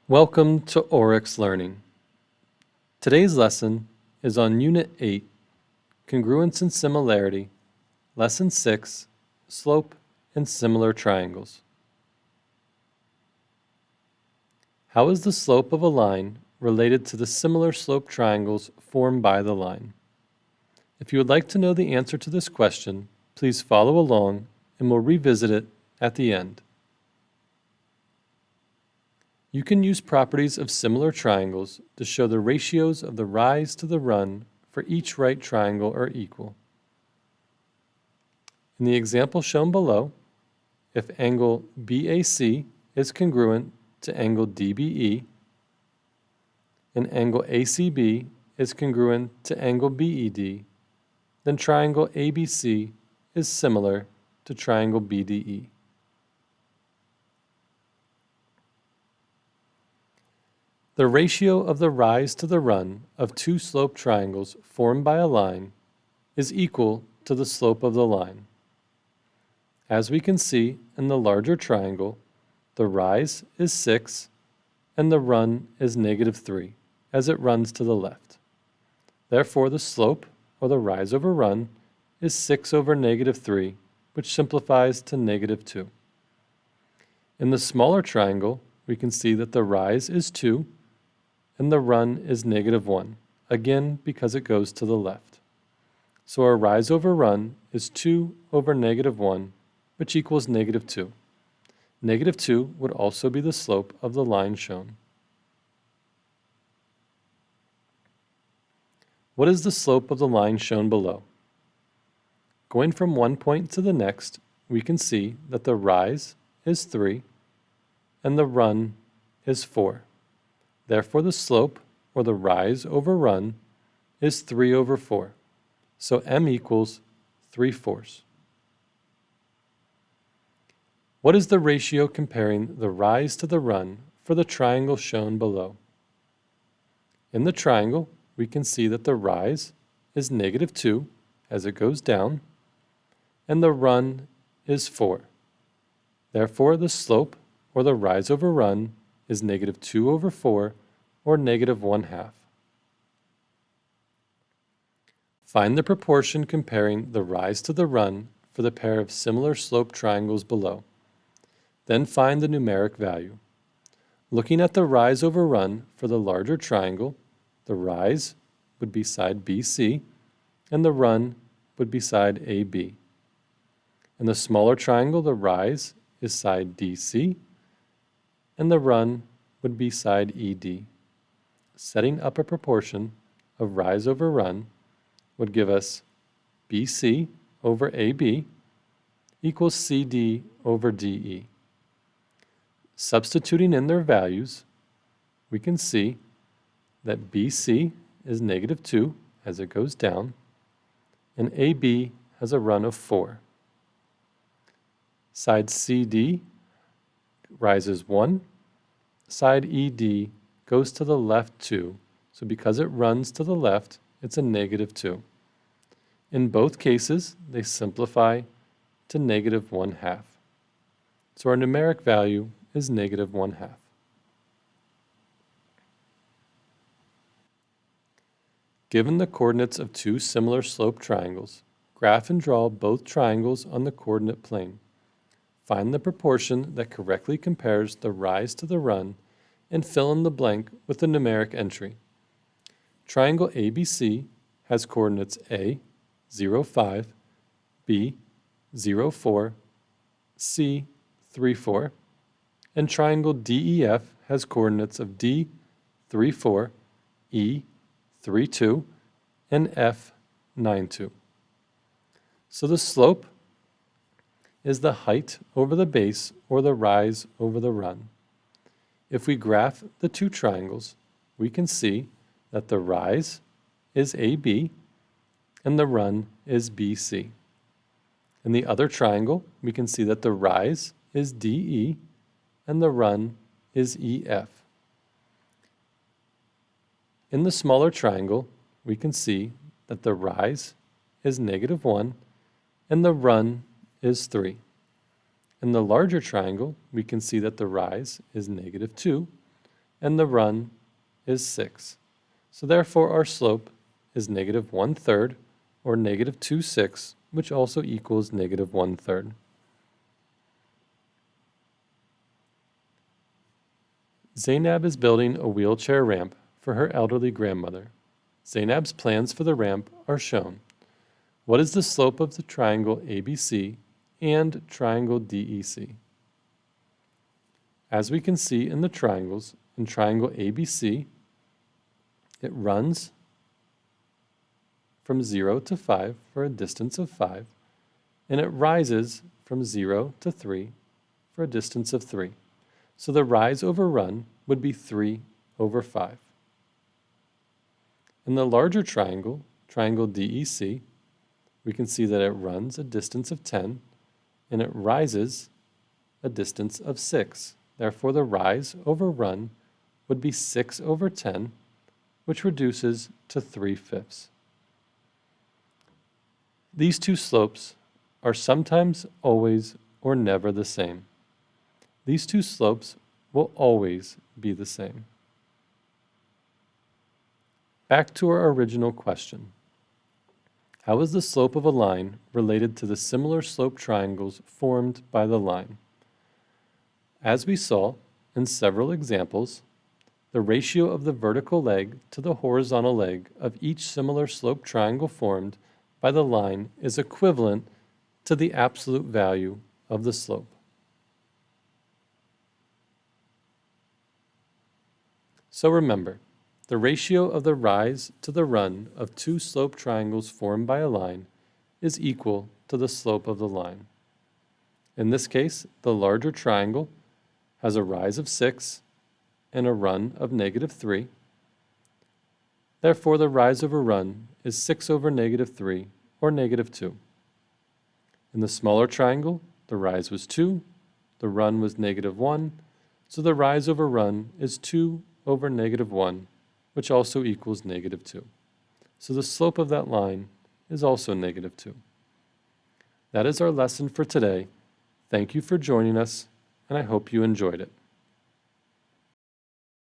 Welcome to Oryx Learning. Today's lesson is on Unit 8, Congruence and Similarity, Lesson 6, Slope and Similar Triangles. How is the slope of a line related to the similar slope triangles formed by the line? If you would like to know the answer to this question, please follow along and we'll revisit it at the end. You can use properties of similar triangles to show the ratios of the rise to the run for each right triangle are equal. In the example shown below, if angle BAC is congruent to angle DBE and angle ACB is congruent to angle BED, then triangle ABC is similar to triangle BDE. The ratio of the rise to the run of two slope triangles formed by a line is equal to the slope of the line. As we can see in the larger triangle, the rise is 6 and the run is -3 as it runs to the left. Therefore, the slope, or the rise over run, is 6 over -3, which simplifies to -2. In the smaller triangle, we can see that the rise is 2 and the run is -1, again because it goes to the left. So our rise over run is 2 over -1, which equals -2. -2 would also be the slope of the line shown. What is the slope of the line shown below? Going from one point to the next, we can see that the rise is 3 and the run is 4. Therefore, the slope, or the rise over run, is 3 over 4. So m equals 3/4. What is the ratio comparing the rise to the run for the triangle shown below? In the triangle, we can see that the rise is -2 as it goes down, and the run is 4. Therefore, the slope, or the rise over run, is -2 over 4, or -1/2. Find the proportion comparing the rise to the run for the pair of similar slope triangles below. Then find the numeric value. Looking at the rise over run for the larger triangle, the rise would be side BC, and the run would be side AB. In the smaller triangle, the rise is side DC, and the run would be side ED. Setting up a proportion of rise over run would give us BC over AB equals CD over DE. Substituting in their values, we can see that BC is -2 as it goes down, and AB has a run of 4. Side CD rises 1, side ED goes to the left 2, so because it runs to the left, it's a -2. In both cases, they simplify to -1/2. So our numeric value is -1/2. Given the coordinates of two similar slope triangles, graph and draw both triangles on the coordinate plane. Find the proportion that correctly compares the rise to the run and fill in the blank with the numeric entry. Triangle ABC has coordinates A, 0, 5, B, 0, 4, C, 3, 4, and triangle DEF has coordinates of D, 3, 4, E, 3, 2, and F, 9, 2. So the slope is the height over the base or the rise over the run. If we graph the two triangles, we can see that the rise is AB and the run is BC. In the other triangle, we can see that the rise is DE and the run is EF. In the smaller triangle, we can see that the rise is -1 and the run is 3. In the larger triangle, we can see that the rise is -2 and the run is 6. So therefore our slope is negative 1/3, or negative 2/6, which also equals negative 1/3. Zainab is building a wheelchair ramp for her elderly grandmother. Zainab's plans for the ramp are shown. What is the slope of the triangle ABC and triangle DEC? As we can see in the triangles, in triangle ABC, it runs from 0 to 5 for a distance of 5, and it rises from 0 to 3 for a distance of 3. So the rise over run would be 3 over 5. In the larger triangle, triangle DEC, we can see that it runs a distance of 10, and it rises a distance of 6. Therefore, the rise over run would be 6 over 10, which reduces to 3/5. These two slopes are sometimes, always, or never the same. These two slopes will always be the same. Back to our original question. How is the slope of a line related to the similar slope triangles formed by the line? As we saw in several examples, the ratio of the vertical leg to the horizontal leg of each similar slope triangle formed by the line is equivalent to the absolute value of the slope. So remember, the ratio of the rise to the run of two slope triangles formed by a line is equal to the slope of the line. In this case, the larger triangle has a rise of 6 and a run of negative 3. Therefore, the rise over run is 6 over negative 3, or negative 2. In the smaller triangle, the rise was 2, the run was negative 1, so the rise over run is 2 over negative 1, which also equals negative 2. So the slope of that line is also negative 2. That is our lesson for today. Thank you for joining us, and I hope you enjoyed it.